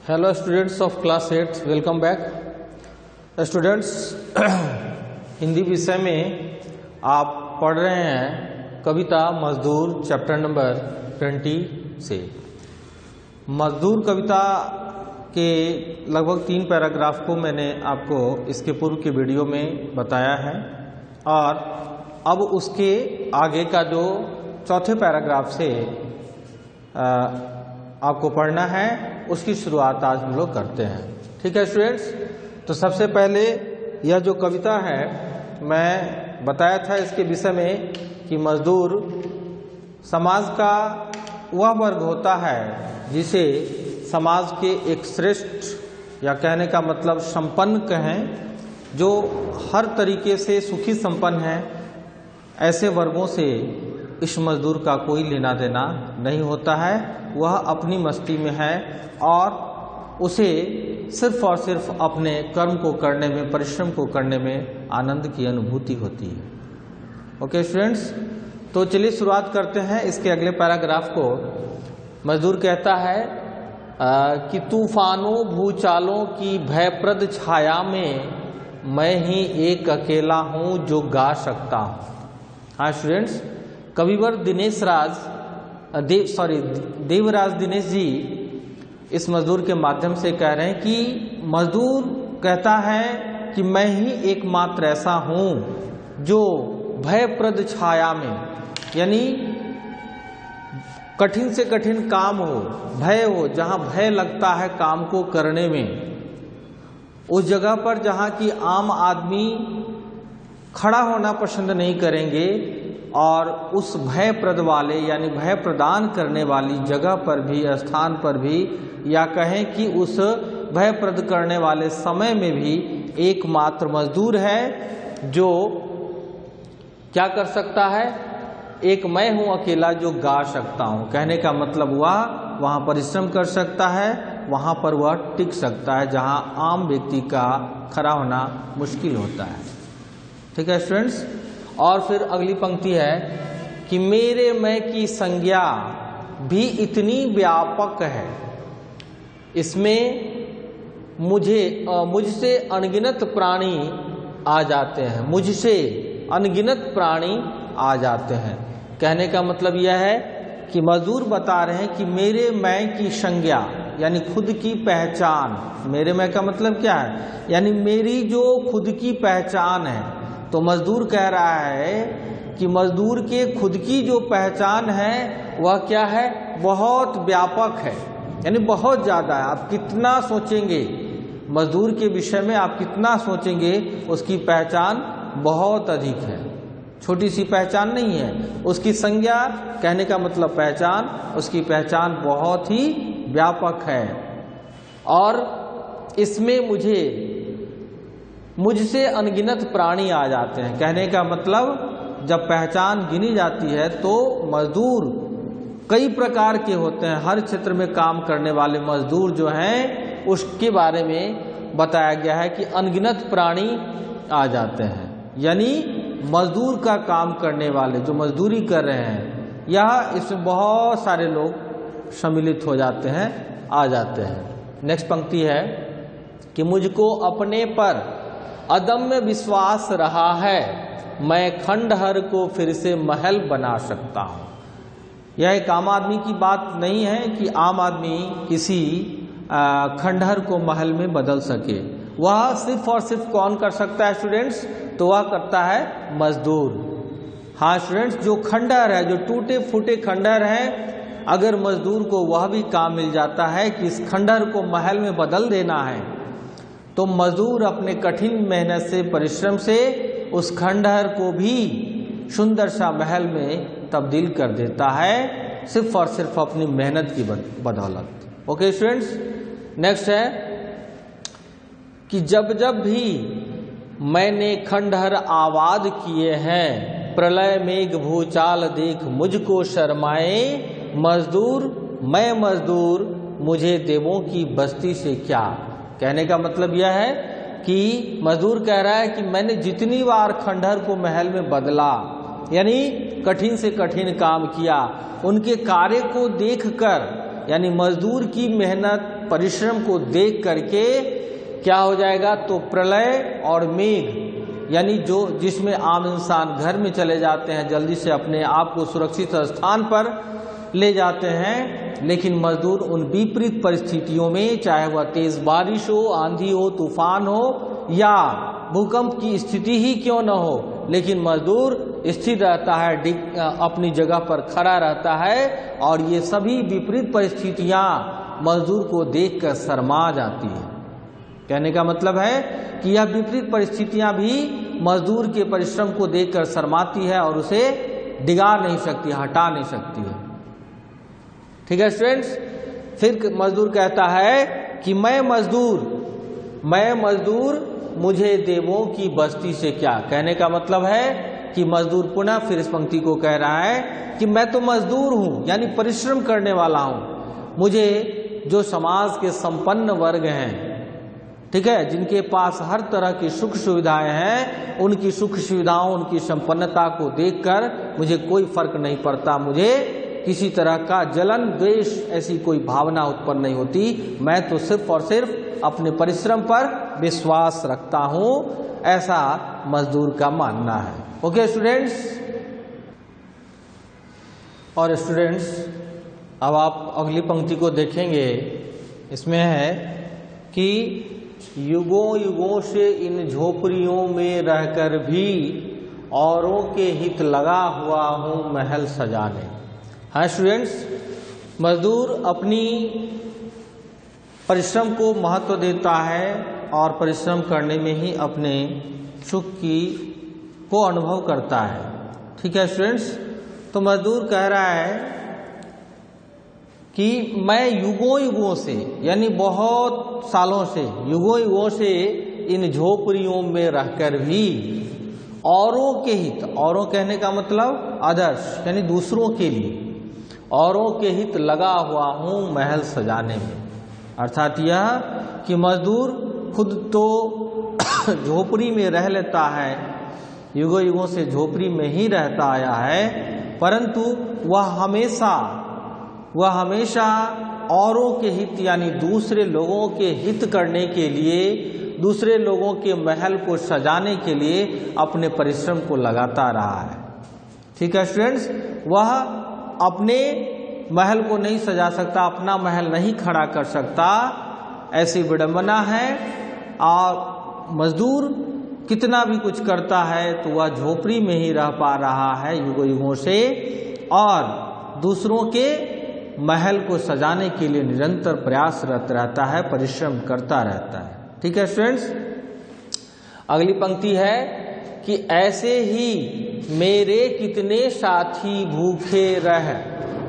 Hello students of class 8, welcome back students. Hindi विषय में आप पढ़ रहे हैं कविता मजदूर चैप्टर नंबर 20 से। मजदूर कविता के लगभग 3 पैराग्राफ को मैंने आपको इसके पूर्व के वीडियो में बताया है और अब उसके आगे का जो चौथे पैराग्राफ से आपको पढ़ना है उसकी शुरुआत आज हम लोग करते हैं। ठीक है स्टूडेंट्स, तो सबसे पहले यह जो कविता है मैं बताया था इसके विषय में कि मजदूर समाज का वह वर्ग होता है जिसे समाज के एक श्रेष्ठ या कहने का मतलब संपन्न कहें, जो हर तरीके से सुखी संपन्न है। ऐसे वर्गों से इस मजदूर का कोई लेना देना नहीं होता है, वह अपनी मस्ती में है और उसे सिर्फ और सिर्फ अपने कर्म को करने में, परिश्रम को करने में आनंद की अनुभूति होती है। ओके स्टूडेंट्स, तो चलिए शुरुआत करते हैं इसके अगले पैराग्राफ को। मजदूर कहता है कि तूफानों भूचालों की भयप्रद छाया में मैं ही एक अकेला हूँ जो गा सकता हूँ। हाँ स्टूडेंट्स, कविवर देवराज दिनेश जी इस मजदूर के माध्यम से कह रहे हैं कि मजदूर कहता है कि मैं ही एकमात्र ऐसा हूं जो भयप्रद छाया में, यानी कठिन से कठिन काम हो, भय हो, जहां भय लगता है काम को करने में, उस जगह पर जहां की आम आदमी खड़ा होना पसंद नहीं करेंगे और उस भयप्रद वाले यानी भय प्रदान करने वाली जगह पर भी, स्थान पर भी, या कहें कि उस भयप्रद करने वाले समय में भी एकमात्र मजदूर है जो क्या कर सकता है, एक मैं हूं अकेला जो गा सकता हूं। कहने का मतलब वह वहां परिश्रम कर सकता है, वहां पर वह टिक सकता है जहां आम व्यक्ति का खड़ा होना मुश्किल होता है। ठीक है स्टूडेंट्स, और फिर अगली पंक्ति है कि मेरे मैं की संज्ञा भी इतनी व्यापक है, इसमें मुझसे अनगिनत प्राणी आ जाते हैं, मुझसे अनगिनत प्राणी आ जाते हैं। कहने का मतलब यह है कि मजदूर बता रहे हैं कि मेरे मैं की संज्ञा यानी खुद की पहचान, मेरे मैं का मतलब क्या है, यानी मेरी जो खुद की पहचान है। तो मजदूर कह रहा है कि मजदूर के खुद की जो पहचान है वह क्या है, बहुत व्यापक है, यानी बहुत ज़्यादा है। आप कितना सोचेंगे मजदूर के विषय में, आप कितना सोचेंगे, उसकी पहचान बहुत अधिक है, छोटी सी पहचान नहीं है। उसकी संज्ञा, कहने का मतलब पहचान, उसकी पहचान बहुत ही व्यापक है और इसमें मुझसे अनगिनत प्राणी आ जाते हैं। कहने का मतलब जब पहचान गिनी जाती है तो मजदूर कई प्रकार के होते हैं, हर क्षेत्र में काम करने वाले मजदूर जो हैं उसके बारे में बताया गया है कि अनगिनत प्राणी आ जाते हैं। यानी मजदूर का काम करने वाले जो मजदूरी कर रहे हैं, यह इसमें बहुत सारे लोग सम्मिलित हो जाते हैं, आ जाते हैं। नेक्स्ट पंक्ति है कि मुझको अपने पर अदम्य विश्वास रहा है, मैं खंडहर को फिर से महल बना सकता हूँ। यह एक आम आदमी की बात नहीं है कि आम आदमी किसी खंडहर को महल में बदल सके। वह सिर्फ और सिर्फ कौन कर सकता है स्टूडेंट्स, तो वह करता है मजदूर। हाँ स्टूडेंट्स, जो खंडहर है, जो टूटे फूटे खंडहर है, अगर मजदूर को वह भी काम मिल जाता है कि इस खंडहर को महल में बदल देना है, तो मजदूर अपने कठिन मेहनत से, परिश्रम से उस खंडहर को भी सुंदर सा महल में तब्दील कर देता है, सिर्फ और सिर्फ अपनी मेहनत की बदौलत। ओके स्टूडेंट्स, नेक्स्ट है कि जब जब भी मैंने खंडहर आबाद किए हैं, प्रलय मेघ भूचाल देख मुझको शर्माए मजदूर, मैं मजदूर मुझे देवों की बस्ती से क्या। कहने का मतलब यह है कि मजदूर कह रहा है कि मैंने जितनी बार खंडहर को महल में बदला, यानी कठिन से कठिन काम किया, उनके कार्य को देखकर, यानी मजदूर की मेहनत परिश्रम को देख करके क्या हो जाएगा, तो प्रलय और मेघ यानी जो जिसमें आम इंसान घर में चले जाते हैं, जल्दी से अपने आप को सुरक्षित स्थान पर ले जाते हैं, लेकिन मजदूर उन विपरीत परिस्थितियों में, चाहे वह तेज बारिश हो, आंधी हो, तूफान हो या भूकंप की स्थिति ही क्यों न हो, लेकिन मजदूर स्थिर रहता है, अपनी जगह पर खड़ा रहता है। और ये सभी विपरीत परिस्थितियां मजदूर को देखकर शर्मा जाती है। कहने का मतलब है कि यह विपरीत परिस्थितियां भी मजदूर के परिश्रम को देखकर शर्माती है और उसे डिगा नहीं सकती, हटा नहीं सकती है। ठीक है स्टूडेंट्स। फिर मजदूर कहता है कि मैं मजदूर मुझे देवों की बस्ती से क्या। कहने का मतलब है कि मजदूर पुनः फिर इस पंक्ति को कह रहा है कि मैं तो मजदूर हूं, यानी परिश्रम करने वाला हूं। मुझे जो समाज के संपन्न वर्ग हैं, ठीक है, जिनके पास हर तरह की सुख सुविधाएं हैं, उनकी सुख सुविधाओं, उनकी संपन्नता को देखकर मुझे कोई फर्क नहीं पड़ता, मुझे किसी तरह का जलन द्वेष ऐसी कोई भावना उत्पन्न नहीं होती। मैं तो सिर्फ और सिर्फ अपने परिश्रम पर विश्वास रखता हूं, ऐसा मजदूर का मानना है। Okay students. और स्टूडेंट्स अब आप अगली पंक्ति को देखेंगे, इसमें है कि युगों युगों से इन झोपड़ियों में रहकर भी औरों के हित लगा हुआ हूं महल सजाने। हाँ स्टूडेंट्स, मजदूर अपनी परिश्रम को महत्व देता है और परिश्रम करने में ही अपने सुख को अनुभव करता है। ठीक है स्टूडेंट्स। तो मजदूर कह रहा है कि मैं युगों युगों से, यानी बहुत सालों से, युगों युगों से इन झोपड़ियों में रहकर भी औरों के हित, औरों कहने का मतलब अदर्स यानी दूसरों के लिए, औरों के हित लगा हुआ हूं महल सजाने में। अर्थात यह कि मजदूर खुद तो झोपड़ी में रह लेता है, युगों युगों से झोपड़ी में ही रहता आया है, परंतु वह हमेशा औरों के हित यानी दूसरे लोगों के हित करने के लिए, दूसरे लोगों के महल को सजाने के लिए अपने परिश्रम को लगाता रहा है। ठीक है स्टूडेंट्स। वह अपने महल को नहीं सजा सकता, अपना महल नहीं खड़ा कर सकता, ऐसी विडंबना है। और मजदूर कितना भी कुछ करता है तो वह झोपड़ी में ही रह पा रहा है युगों युगों से, और दूसरों के महल को सजाने के लिए निरंतर प्रयासरत रहता है, परिश्रम करता रहता है। ठीक है स्टूडेंट्स। अगली पंक्ति है कि ऐसे ही मेरे कितने साथी भूखे रह,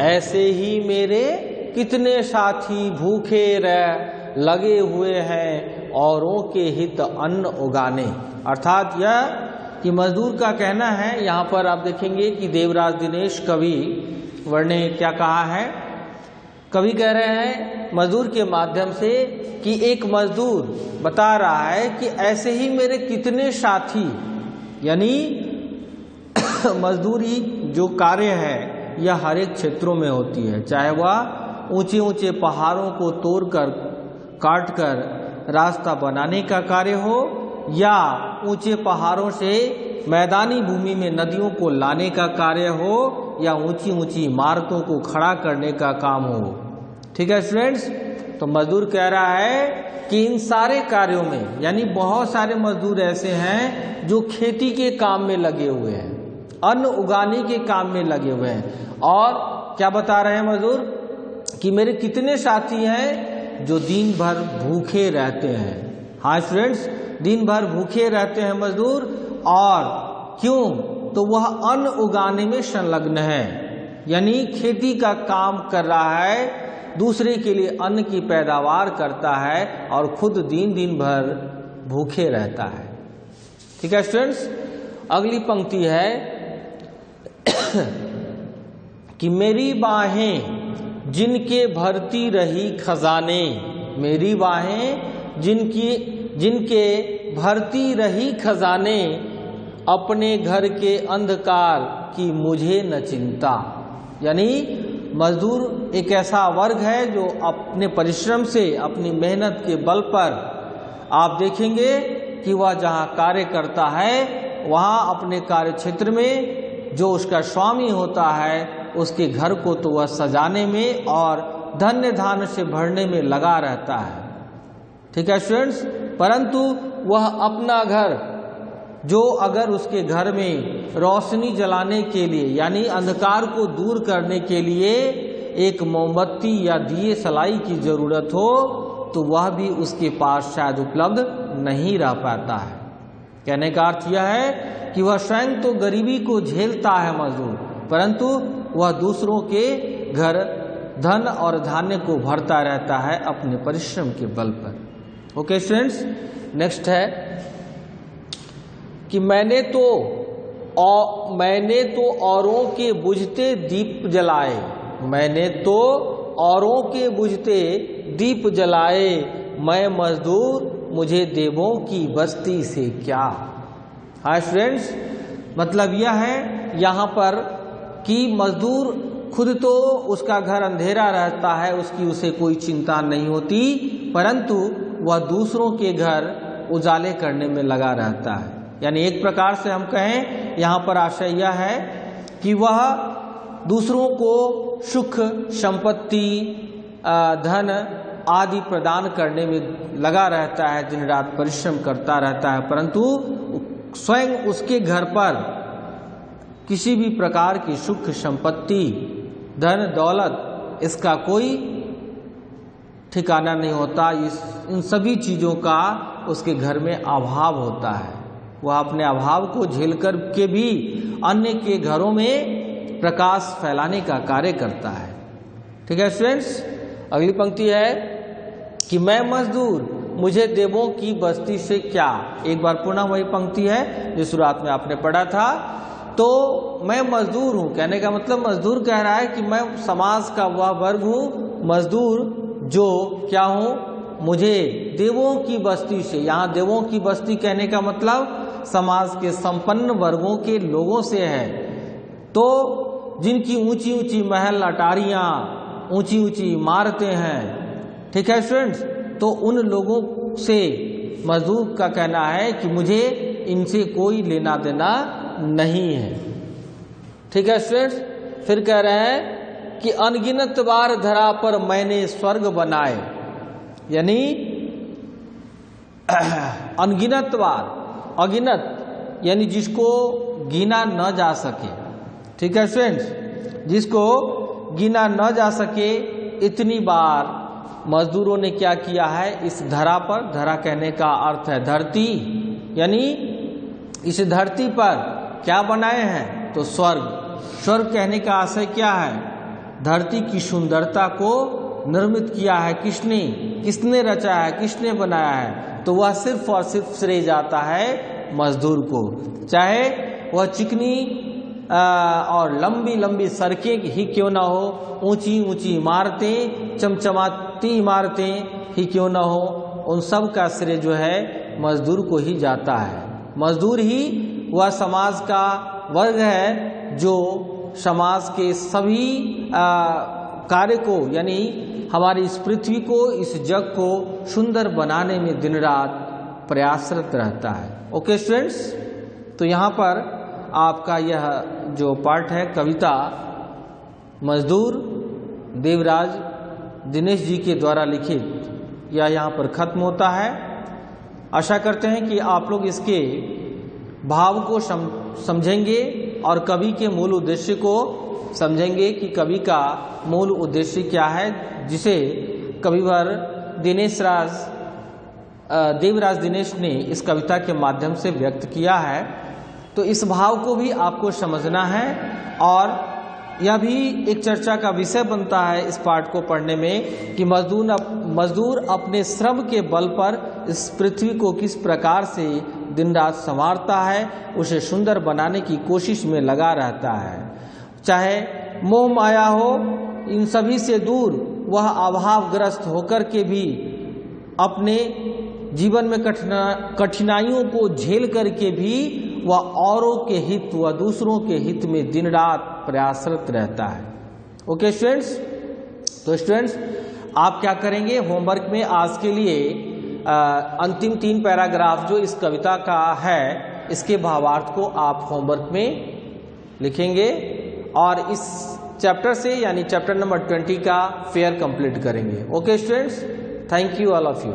ऐसे ही मेरे कितने साथी भूखे रह लगे हुए हैं औरों के हित अन्न उगाने। अर्थात यह कि मजदूर का कहना है, यहाँ पर आप देखेंगे कि देवराज दिनेश कवि ने क्या कहा है। कवि कह रहे हैं मजदूर के माध्यम से कि एक मजदूर बता रहा है कि ऐसे ही मेरे कितने साथी, यानी मजदूरी जो कार्य है यह हर एक क्षेत्रों में होती है, चाहे वह ऊंचे ऊंचे पहाड़ों को तोड़कर काटकर रास्ता बनाने का कार्य हो, या ऊंचे पहाड़ों से मैदानी भूमि में नदियों को लाने का कार्य हो, या ऊंची ऊंची इमारतों को खड़ा करने का काम हो। ठीक है स्टूडेंट्स। तो मजदूर कह रहा है कि इन सारे कार्यों में, यानी बहुत सारे मजदूर ऐसे हैं जो खेती के काम में लगे हुए हैं, अन्न उगाने के काम में लगे हुए हैं। और क्या बता रहे हैं मजदूर कि मेरे कितने साथी हैं जो दिन भर भूखे रहते हैं। हाँ स्टूडेंट्स, दिन भर भूखे रहते हैं मजदूर, और क्यों, तो वह अन्न उगाने में संलग्न है, यानी खेती का काम कर रहा है, दूसरे के लिए अन्न की पैदावार करता है और खुद दिन भर भूखे रहता है। ठीक है स्टूडेंट्स। अगली पंक्ति है कि मेरी बाहें जिनके भरती रही खजाने, मेरी बाहें जिनके भरती रही खजाने, अपने घर के अंधकार की मुझे न चिंता। यानी मजदूर एक ऐसा वर्ग है जो अपने परिश्रम से, अपनी मेहनत के बल पर आप देखेंगे कि वह जहाँ कार्य करता है वहाँ अपने कार्य क्षेत्र में जो उसका स्वामी होता है उसके घर को तो वह सजाने में और धन्य धान्य से भरने में लगा रहता है। ठीक है स्टूडेंट्स, परंतु वह अपना घर जो अगर उसके घर में रोशनी जलाने के लिए यानी अंधकार को दूर करने के लिए एक मोमबत्ती या दिए सलाई की जरूरत हो तो वह भी उसके पास शायद उपलब्ध नहीं रह पाता है। कहने का अर्थ यह है कि वह स्वयं तो गरीबी को झेलता है मजदूर, परंतु वह दूसरों के घर धन और धान्य को भरता रहता है अपने परिश्रम के बल पर। ओके स्टूडेंट्स, नेक्स्ट है कि मैंने तो औरों के बुझते दीप जलाए, मैंने तो औरों के बुझते दीप जलाए, मैं मजदूर मुझे देवों की बस्ती से क्या। हाँ स्टूडेंट्स, मतलब यह है यहाँ पर कि मजदूर खुद तो उसका घर अंधेरा रहता है, उसकी उसे कोई चिंता नहीं होती, परंतु वह दूसरों के घर उजाले करने में लगा रहता है। यानी एक प्रकार से हम कहें यहाँ पर आशय यह है कि वह दूसरों को सुख, संपत्ति, धन आदि प्रदान करने में लगा रहता है, दिन रात परिश्रम करता रहता है, परंतु स्वयं उसके घर पर किसी भी प्रकार की सुख, संपत्ति, धन, दौलत इसका कोई ठिकाना नहीं होता। इन सभी चीज़ों का उसके घर में अभाव होता है। वह अपने अभाव को झेल कर के भी अन्य के घरों में प्रकाश फैलाने का कार्य करता है। ठीक है स्टूडेंट्स, अगली पंक्ति है कि मैं मजदूर मुझे देवों की बस्ती से क्या। एक बार पुनः वही पंक्ति है जो शुरुआत में आपने पढ़ा था। तो मैं मजदूर हूँ, कहने का मतलब मजदूर कह रहा है कि मैं समाज का वह वर्ग हूँ, मजदूर जो क्या हूँ, मुझे देवों की बस्ती से। यहाँ देवों की बस्ती कहने का मतलब समाज के संपन्न वर्गों के लोगों से है, तो जिनकी ऊंची ऊंची महल अटारियाँ, ऊंची ऊंची इमारतें हैं। ठीक है स्टूडेंट्स, तो उन लोगों से मजदूर का कहना है कि मुझे इनसे कोई लेना देना नहीं है। ठीक है स्टूडेंट्स, फिर कह रहे हैं कि अनगिनत बार धरा पर मैंने स्वर्ग बनाए, यानी अनगिनत बार, अगिनत यानी जिसको गिना न जा सके। ठीक है स्टूडेंट्स, जिसको गिना न जा सके इतनी बार मजदूरों ने क्या किया है इस धरा पर। धरा कहने का अर्थ है धरती, यानी इस धरती पर क्या बनाए हैं तो स्वर्ग। स्वर्ग कहने का आशय क्या है, धरती की सुंदरता को निर्मित किया है किसने, किसने रचा है, किसने बनाया है, तो वह सिर्फ और सिर्फ श्रेय जाता है मजदूर को। चाहे वह चिकनी और लंबी लंबी सड़कें ही क्यों ना हो, ऊंची ऊंची इमारतें, चमचमाती इमारतें ही क्यों ना हो, उन सब का श्रेय जो है मजदूर को ही जाता है। मजदूर ही वह समाज का वर्ग है जो समाज के सभी कार्य को, यानी हमारी इस पृथ्वी को, इस जग को सुंदर बनाने में दिन रात प्रयासरत रहता है। ओके स्टूडेंट्स, तो यहाँ पर आपका यह जो पाठ है कविता मजदूर देवराज दिनेश जी के द्वारा लिखित, यह यहाँ पर खत्म होता है। आशा करते हैं कि आप लोग इसके भाव को समझेंगे और कवि के मूल उद्देश्य को समझेंगे कि कवि का मूल उद्देश्य क्या है, जिसे कविवर देवराज दिनेश ने इस कविता के माध्यम से व्यक्त किया है। तो इस भाव को भी आपको समझना है और यह भी एक चर्चा का विषय बनता है इस पाठ को पढ़ने में कि मजदूर अपने श्रम के बल पर इस पृथ्वी को किस प्रकार से दिन रात संवारता है, उसे सुंदर बनाने की कोशिश में लगा रहता है। चाहे मोह माया हो, इन सभी से दूर वह अभावग्रस्त होकर के भी अपने जीवन में कठिनाइयों को झेल करके भी वह औरों के हित व दूसरों के हित में दिन रात प्रयासरत रहता है। ओके स्टूडेंट्स, तो स्टूडेंट्स आप क्या करेंगे, होमवर्क में आज के लिए अंतिम 3 पैराग्राफ जो इस कविता का है इसके भावार्थ को आप होमवर्क में लिखेंगे और इस चैप्टर से यानी चैप्टर नंबर 20 का फेयर कंप्लीट करेंगे। Okay students, thank you all of you.